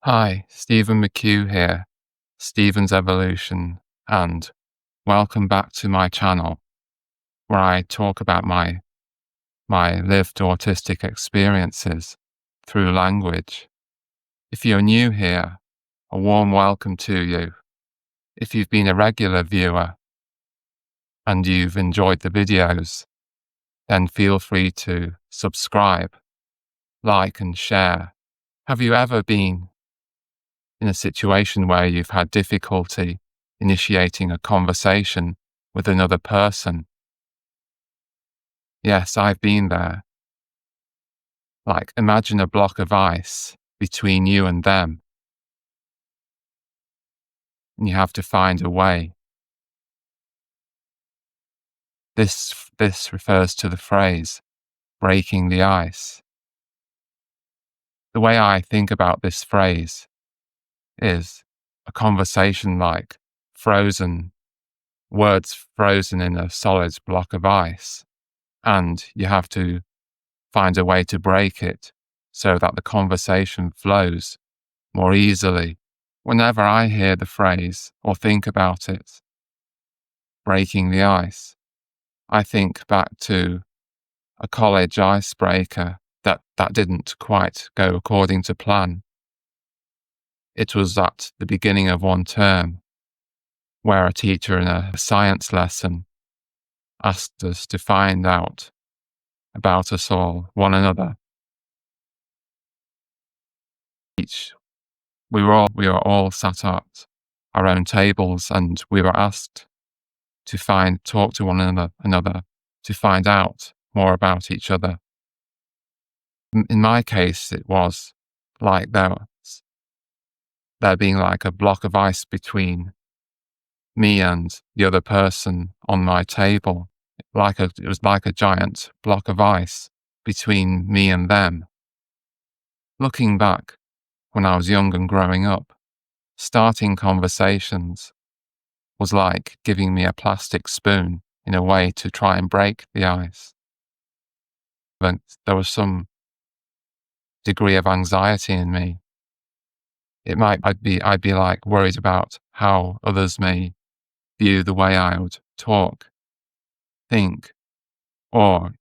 Hi, Stephen McHugh here, Stephen's Evolution, and welcome back to my channel where I talk about my lived autistic experiences through language. If you're new here, a warm welcome to you. If you've been a regular viewer and you've enjoyed the videos, then feel free to subscribe, like and share. Have you ever been in a situation where you've had difficulty initiating a conversation with another person? Yes, I've been there. Like, imagine a block of ice between you and them, and you have to find a way. This refers to the phrase, breaking the ice. The way I think about this phrase is a conversation like words frozen in a solid block of ice, and you have to find a way to break it so that the conversation flows more easily. Whenever I hear the phrase or think about it, breaking the ice, I think back to a college icebreaker that didn't quite go according to plan. It was at the beginning of one term where a teacher in a science lesson asked us to find out about us all, one another. We were all sat at our own tables, and we were asked to talk to one another to find out more about each other. In my case, it was like there being like a block of ice between me and the other person on my table. It was like a giant block of ice between me and them. Looking back, when I was young and growing up, starting conversations was like giving me a plastic spoon in a way to try and break the ice. But there was some degree of anxiety in me. I'd be like worried about how others may view the way I would talk, think, or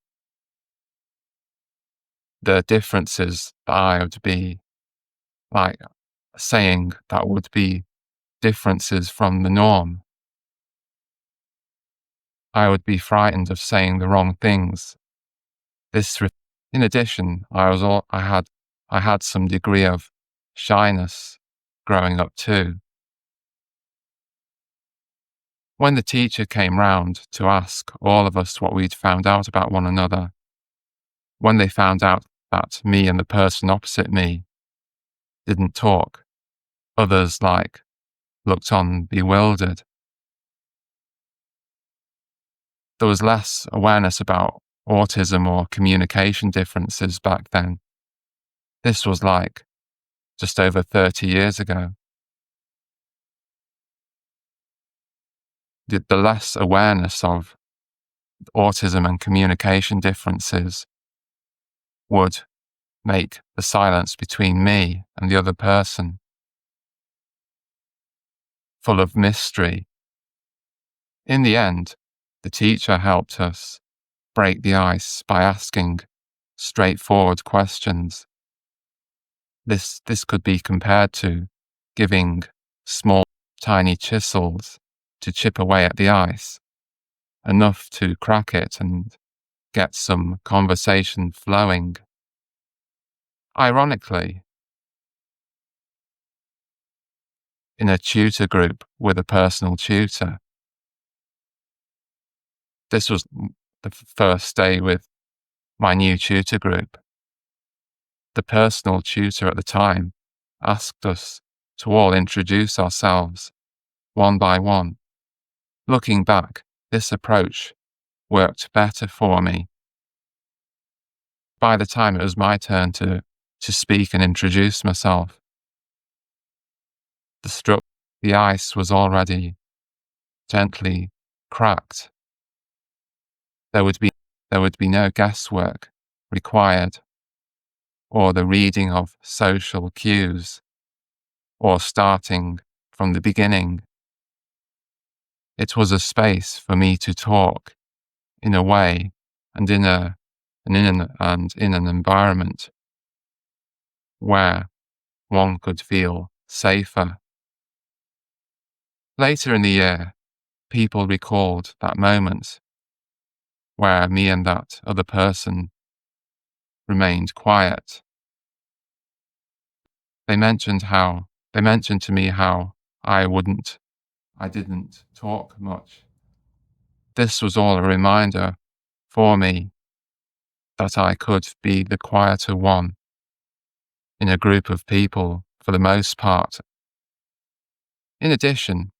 the differences that I would be like saying that would be differences from the norm. I would be frightened of saying the wrong things. In addition, I had some degree of shyness growing up too. When the teacher came round to ask all of us what we'd found out about one another, when they found out that me and the person opposite me didn't talk, others looked on bewildered. There was less awareness about autism or communication differences back then. This was like just over 30 years ago. The less awareness of autism and communication differences would make the silence between me and the other person full of mystery. In the end, the teacher helped us break the ice by asking straightforward questions. This could be compared to giving small, tiny chisels to chip away at the ice, enough to crack it and get some conversation flowing. Ironically, in a tutor group with a personal tutor, this was the first day with my new tutor group. The personal tutor at the time asked us to all introduce ourselves one by one. Looking back, this approach worked better for me. By the time it was my turn to speak and introduce myself, the ice was already gently cracked. There would be no guesswork required or the reading of social cues. or starting from the beginning. It was a space for me to talk in a way and in an environment where one could feel safer. Later in the year, people recalled that moment where me and that other person remained quiet. They mentioned to me how I didn't talk much. This was all a reminder for me that I could be the quieter one in a group of people for the most part. In addition,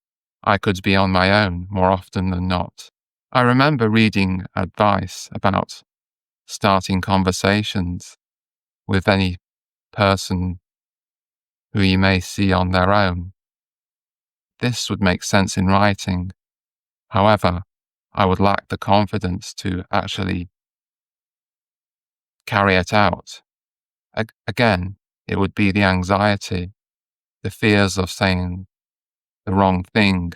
I could be on my own more often than not. I remember reading advice about starting conversations with any person who you may see on their own. This would make sense in writing. However, I would lack the confidence to actually carry it out. Again, it would be the anxiety, the fears of saying the wrong thing.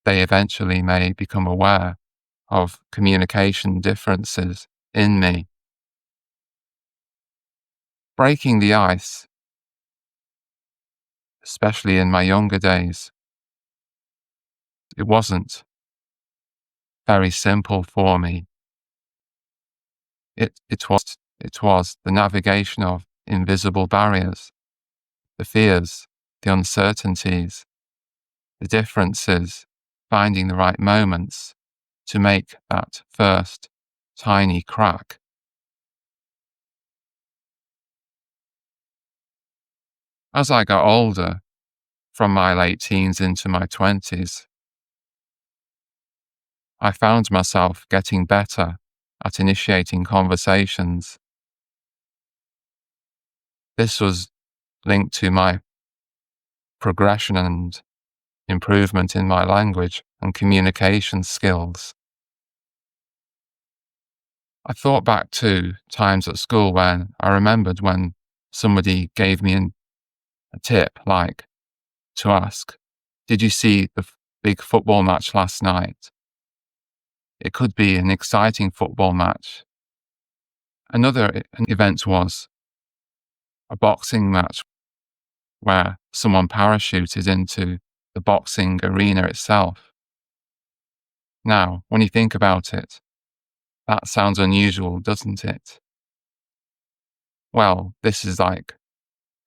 They eventually may become aware of communication differences in me. Breaking the ice, especially in my younger days, it wasn't very simple for me. It was the navigation of invisible barriers, the fears, the uncertainties, the differences, finding the right moments to make that first tiny crack. As I got older, from my late teens into my 20s, I found myself getting better at initiating conversations. This was linked to my progression and improvement in my language and communication skills. I thought back to times at school when I remembered when somebody gave me a tip, like to ask, "Did you see the big football match last night?" It could be an exciting football match. Another event was a boxing match where someone parachuted into the boxing arena itself. Now, when you think about it, that sounds unusual, doesn't it? Well, this is like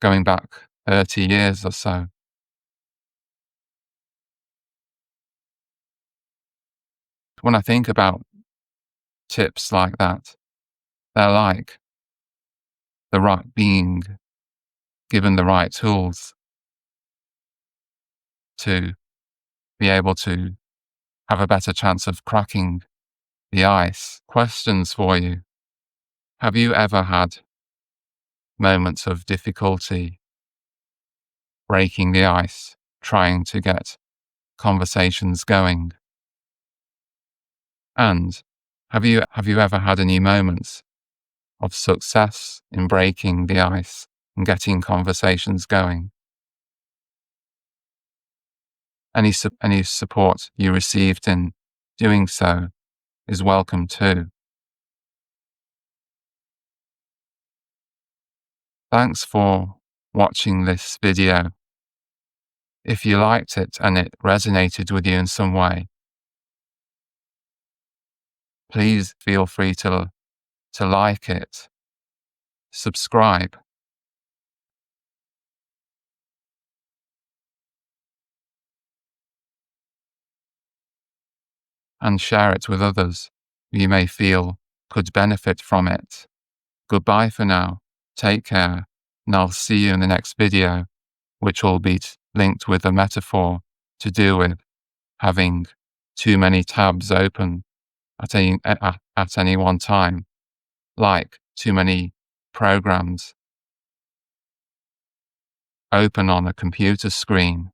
going back 30 years or so. When I think about tips like that, they're like being given the right tools to be able to have a better chance of cracking the ice. Questions for you. Have you ever had moments of difficulty breaking the ice, trying to get conversations going? And have you ever had any moments of success in breaking the ice and getting conversations going? Any support you received in doing so is welcome too. Thanks for watching this video. If you liked it and it resonated with you in some way, please feel free to like it, subscribe, and share it with others who you may feel could benefit from it. Goodbye for now. Take care, and I'll see you in the next video, which will be linked with a metaphor to do with having too many tabs open at any one time, like too many programs open on a computer screen.